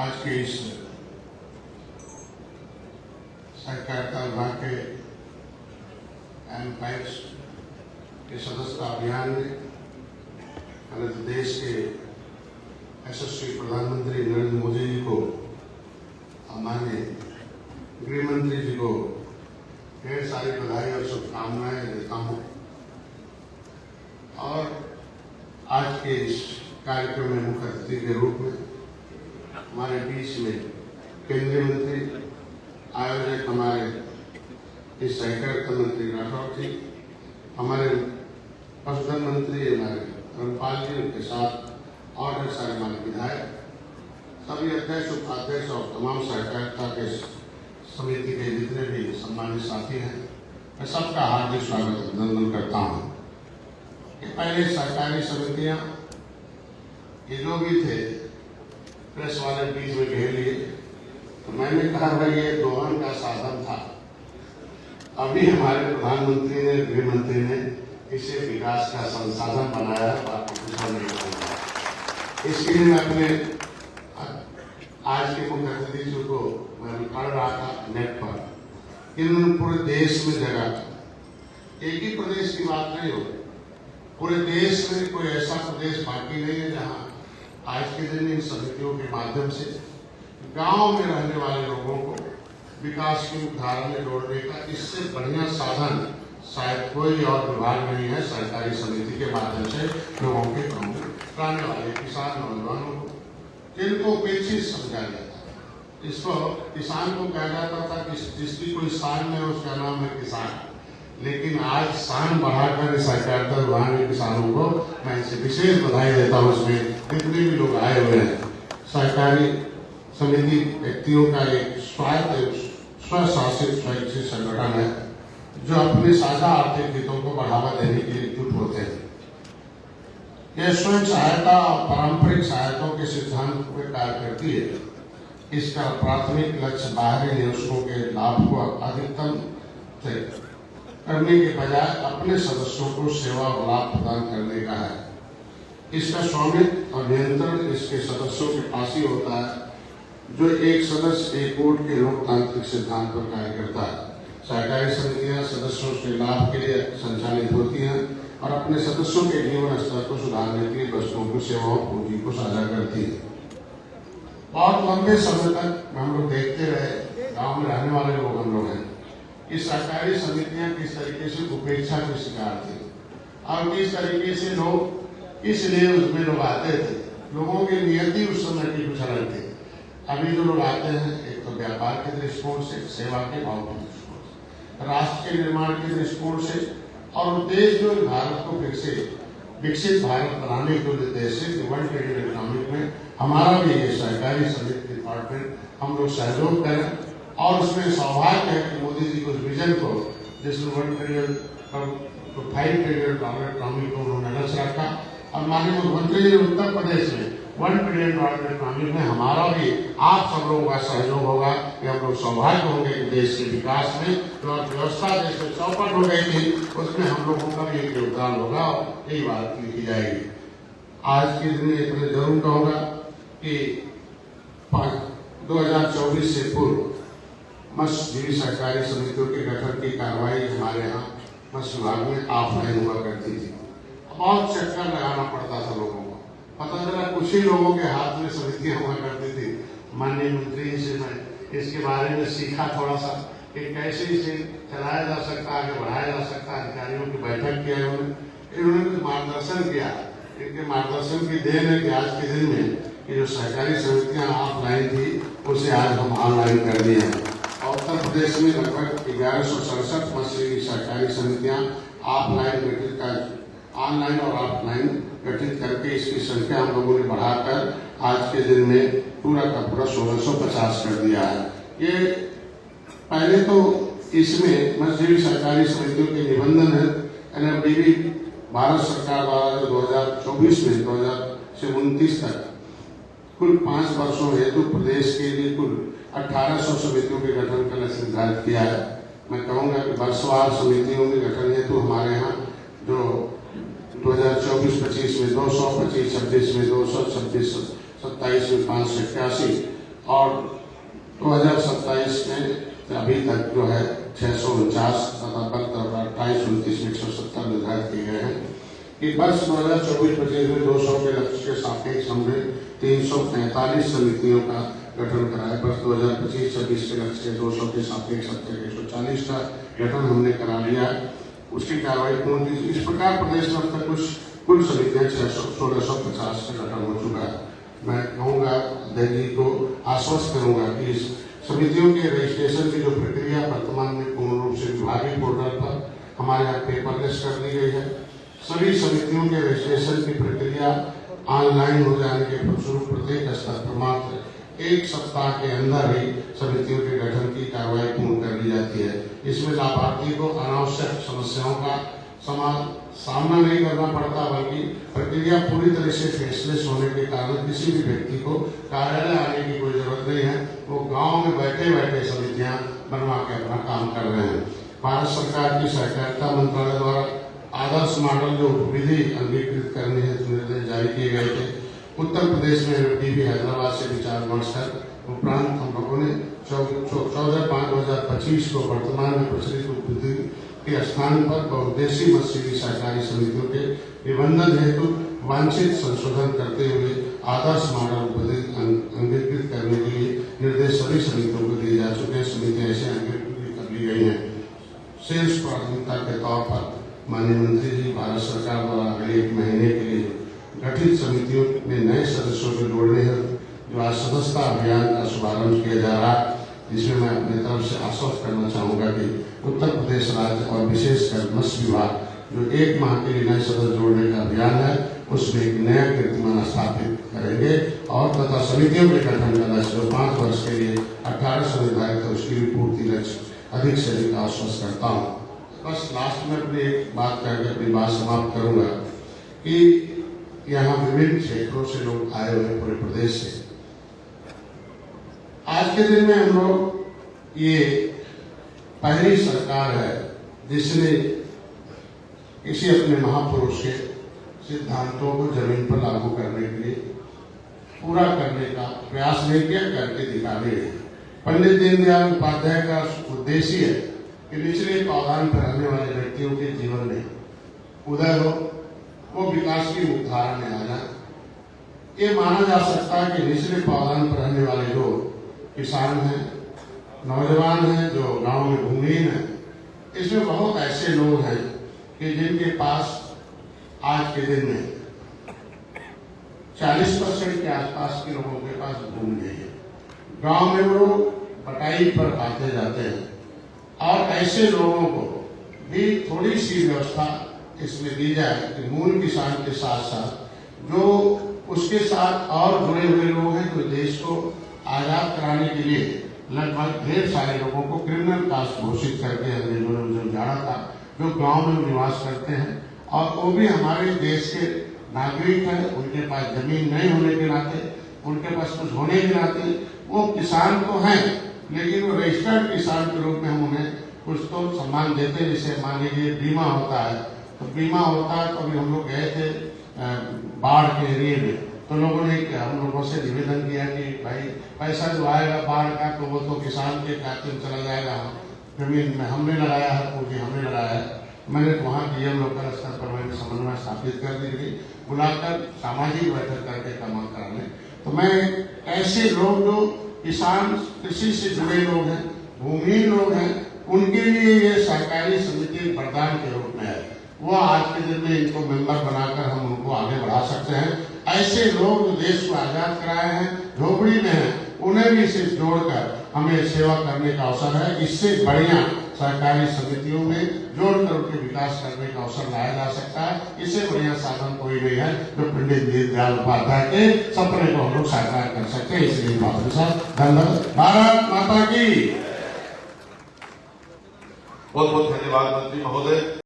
आज के इस सहकारिता विभाग के पैक्स के सदस्यता अभियान में हमारे देश के यशस्वी प्रधानमंत्री नरेंद्र मोदी जी को, माननीय गृह मंत्री जी को ढेर सारी बधाई और शुभकामनाएं देता हूं। और आज के इस कार्यक्रम में मुख्य अतिथि के रूप में हमारे बीच में केंद्रीय मंत्री, आयोजक हमारे इस सहकारिता मंत्री राठौर जी, हमारे पशुधन मंत्री हमारे धर्मपाल जी, उनके साथ और ढेर सारे मान्य विधायक, सभी अध्यक्ष, उपाध्यक्ष और तमाम सहकारिता के समिति के जितने भी सम्मानित साथी हैं, मैं सबका हार्दिक स्वागत अभिनंदन करता हूँ। पहले सरकारी समितियां ये जो भी थे प्रेस वाले बीच में घेर लिए, तो मैंने कहा भाई ये दोहन का साधन था। अभी हमारे प्रधानमंत्री ने, गृह मंत्री ने इसे विकास का संसाधन बनाया, बाकी कुछ नहीं बनाया। इसके लिए मैं अपने आज के मुख्य अतिथि जी को मैं पढ़ रहा था नेट पर, इन्होंने पूरे देश में जगह, एक ही प्रदेश की बात नहीं हो, पूरे देश में कोई ऐसा प्रदेश बाकी नहीं है जहां आज के दिन इन समितियों के माध्यम से गांव में रहने वाले लोगों को विकास की धारा में जोड़ने का इससे बढ़िया साधन शायद कोई और विभाग नहीं है। सरकारी समिति के माध्यम से लोगों के गांव में रहने वाले किसान नौजवानों को, जिनको उपेक्षित समझा जाता है, इसको किसान को कहा जाता था कि जिसकी कोई शान नहीं उसका नाम है किसान, लेकिन आज शान बढ़ाकर सहकारिता विभाग के किसानों को मैं इसे विशेष बधाई देता हूँ। इसमें जितने भी लोग आए हुए हैं, सहकारी समिति व्यक्तियों का एक स्वायत्त स्वशासित स्वैच्छिक संगठन है जो अपने साझा आर्थिक हितों को बढ़ावा देने के लिए एकजुट होते हैं। यह स्वयं सहायता और पारंपरिक सहायताओं के सिद्धांत पर कार्य करती है। इसका प्राथमिक लक्ष्य बाहरी निवेशकों के लाभ को अधिकतम करने के बजाय अपने सदस्यों को सेवा और लाभ प्रदान करने का है। इसका स्वामित्व और नियंत्रण इसके सदस्यों के पास ही होता है, जो एक सदस्य एक वोट के लोकतांत्रिक सिद्धांत पर कार्य करता है। सहकारी समितियां सदस्यों के लाभ के लिए संचालित होती हैं और अपने सदस्यों के जीवन स्तर को सुधारने के लिए वस्तुओं की सेवाओं पूंजी को साझा करती है। बहुत लंबे समय तक हम लोग देखते रहे, गांव में रहने वाले लोग हम लोग हैं, कि सरकारी समितियां किस तरीके से उपेक्षा के शिकार थी और किस तरीके से लोग इसलिए उसमें लोग आते थे। लोगों की नियति उस समय की कुछ अलग थी। अभी जो लोग आते हैं, एक तो व्यापार के दृष्टिकोण से, सेवा के भाव के दृष्टिकोण से, राष्ट्र के निर्माण के दृष्टिकोण से, और देश जो भारत को फिर से विकसित भारत बनाने के उद्देश्य से वर्ल्ड ट्रेड इकोनॉमिक में हमारा भी ये सहकारी समिति डिपार्टमेंट हम लोग सहयोग करें। और उसमें सौभाग्य है कि मोदी जी को उस विजन को, जिसमें $1 ट्रिलियन to $5 ट्रिलियन इकोनॉमी को उन्होंने लक्ष्य रखा, और माननीय मुख्यमंत्री जी उत्तर प्रदेश में $1 ट्रिलियन इकोनॉमी में हमारा भी आप सब लोगों का सहयोग होगा कि हम लोग सौभाग्य होंगे कि देश के विकास में जो अर्थव्यवस्था देश में चौपट हो गई थी उसमें हम लोगों का भी एक योगदान होगा, और यही बात लिखी जाएगी। आज के दिन इतने जरूर कहूँगा कि 2024 से पूर्व मत्स्यजीवी सहकारी समितियों के गठन की कार्रवाई हमारे यहाँ मत्स्य विभाग में ऑफलाइन हुआ करती थी। बहुत चक्कर लगाना पड़ता था लोगों को, पता चला कुछ ही लोगों के हाथ में समितियां हुआ करती थी। माननीय मंत्री जी से मैं इसके बारे में सीखा थोड़ा सा कि कैसे इसे चलाया जा सकता, आगे बढ़ाया जा सकता। अधिकारियों की बैठक किया, इन्होंने कुछ मार्गदर्शन किया। इनके मार्गदर्शन की देन है कि आज के दिन में कि जो सहकारी समितियां ऑफलाइन थी उसे आज हम ऑनलाइन कर दिए हैं। उत्तर प्रदेश में लगभग 1167 मत्स्य सहकारी समितियां ऑनलाइन और ऑफलाइन गठित करके इसकी संख्या हम लोगों ने बढ़ाकर आज के दिन में पूरा का पूरा 1650 कर दिया है। ये पहले तो इसमें मत्स्यजीवी सहकारी समितियों के निबंधन है NFDB भारत सरकार द्वारा जो 2024 में 2000 से 29 तक कुल 5 वर्षों हेतु प्रदेश के लिए कुल 1800 समितियों के गठन का लक्ष्य निर्धारित किया है। मैं कहूँगा कि वर्षवार समितियों के गठन हेतु हमारे यहाँ जो 2024-25 में 225, 26 में 226, 27 में 581 और 2027 में अभी तक जो है 649 तथा 28 29 में 170 निर्धारित किए गए हैं कि वर्ष 2024-25 में 200 के लक्ष्य के सापेक्ष हमने 345 समितियों का गठन कराया। वर्ष 2025-26 के लक्ष्य के 200 के सापेक्ष 140 का गठन हमने करा लिया। उसकी कार्रवाई पूर्ण की। इस प्रकार प्रदेश में अब तक कुल समितियां 1650 का गठन हो चुका है। मैं कहूँगा अध्यक्ष जी को आश्वस्त करूंगा कि इस समितियों के रजिस्ट्रेशन की जो प्रक्रिया वर्तमान में पूर्ण रूप से विभागीय पोर्टल पर हमारे यहाँ पेपरलेस कर दी गई है। सभी समितियों के रजिस्ट्रेशन की प्रक्रिया ऑनलाइन हो जाने के फलस्वरूप प्रत्येक स्तर पर मात्र 1 सप्ताह के अंदर ही समितियों के गठन की कार्रवाई पूर्ण कर ली जाती है। इसमें लाभार्थी को अनावश्यक समस्याओं का सामना नहीं करना पड़ता, बल्कि प्रक्रिया पूरी तरह से फेसलेस होने के कारण किसी भी व्यक्ति को कार्यालय आने की कोई जरूरत नहीं है। वो गांव में बैठे बैठे समितियां बनवा के अपना काम कर रहे हैं। भारत सरकार की सहकारिता मंत्रालय द्वारा आदर्श मॉडल जो विधि अंगीकृत करने हेतु निर्देश जारी किए गए थे। उत्तर प्रदेश में टीवी हैदराबाद से विचार विमर्श कर उपरांत हम लोगों ने 14/5/2025 को वर्तमान में प्रचलित विधि के स्थान पर बहुउद्देशीय मत्स्य सहकारी समितियों के निबंधन हेतु वांछित संशोधन करते हुए आदर्श मॉडल विधि अंगीकृत करने के लिए निर्देश सभी समितियों को दिए जा चुके हैं। समितियां ऐसे अंगीकृत कर ली गई हैं। शीर्ष प्राथमिकता के तौर पर माननीय मंत्री जी भारत सरकार द्वारा अगले 1 महीने के लिए गठित समितियों में नए सदस्यों को जोड़ने हेतु जो आज सदस्यता अभियान का शुभारंभ किया जा रहा है, जिसमें मैं अपनी तरफ से आश्वस्त करना चाहूंगा कि उत्तर प्रदेश राज्य और विशेषकर मत्स्य विभाग जो 1 माह के लिए नए सदस्य जोड़ने का अभियान है, उसमें एक नया कीर्तिमान स्थापित करेंगे और तथा समितियों के गठन का लक्ष्य जो 5 वर्ष के लिए 1800 निर्धारित है, उसकी भी पूर्ति लक्ष्य अधिक से अधिक आश्वस्त करता हूँ। बस लास्ट में अपनी एक बात कहकर अपनी बात समाप्त करूंगा कि यहाँ विभिन्न क्षेत्रों से लोग आए हुए पूरे प्रदेश से। आज के दिन में हम लोग ये पहली सरकार है जिसने किसी अपने महापुरुष के सिद्धांतों को जमीन पर लागू करने के लिए पूरा करने का प्रयास नहीं किया, करके दिखा रहे हैं। पंडित दीनदयाल उपाध्याय का उद्देश्य है कि निचले पावदान पर रहने वाले व्यक्तियों के जीवन में उदय हो, वो विकास की मुख्यधारा में आ जाए। ये माना जा सकता है कि निचले पावदान पर रहने वाले लोग किसान हैं, नौजवान हैं, जो गांव में भूमिहीन हैं, इसमें बहुत ऐसे लोग हैं कि जिनके पास आज के दिन में 40% के आसपास के लोगों के पास भूमि नहीं है। गांव में वो बटाई पर आते जाते हैं और ऐसे लोगों को भी थोड़ी सी व्यवस्था इसमें दी जाए कि मूल किसान के साथ साथ जो उसके साथ और जुड़े हुए लोग हैं, जो देश को आजाद कराने के लिए लगभग ढेर सारे लोगों को क्रिमिनल कास्ट घोषित करके अंग्रेजों ने जो जाना था, जो गांव में निवास करते हैं और वो भी हमारे देश के नागरिक हैं, उनके पास जमीन नहीं होने के नाते, उनके पास कुछ होने के नाते वो किसान तो हैं, लेकिन वो रजिस्टर्ड किसान के रूप में हम उन्हें कुछ तो सम्मान देते हैं। जैसे मान लीजिए बीमा होता है, तो बीमा होता है तो अभी हम लोग गए थे बाढ़ के एरिए में, तो लोगों ने हम लोगों से निवेदन किया कि भाई पैसा जो आएगा बाढ़ का तो वो तो किसान के खाते में चला जाएगा, जमीन में हमने लगाया है, पूंजी हमने लगाया है। मैंने वहाँ डीएम लोकल स्तर पर मैंने समन्वय स्थापित कर दी गई, बुलाकर सामाजिक बैठक करके काम कराने। तो मैं ऐसे लोग जो किसान कृषि से जुड़े लोग हैं, भूमिहीन लोग हैं, उनके लिए ये सहकारी समिति वरदान के रूप में है। वो आज के दिन में इनको मेंबर बनाकर हम उनको आगे बढ़ा सकते हैं। ऐसे लोग जो देश को आजाद कराए हैं, झोपड़ी में हैं, उन्हें भी इसे जोड़कर हमें सेवा करने का अवसर है। इससे बढ़िया सहकारी समितियों में जोड़कर उनके विकास करने का अवसर लाया जा सकता है। इससे बढ़िया साधन कोई नहीं है जो पंडित दीनदयाल उपाध्याय के सपने को हम लोग साकार कर सकते हैं। इसलिए धन्यवाद। भारत माता की। बहुत बहुत धन्यवाद मंत्री महोदय।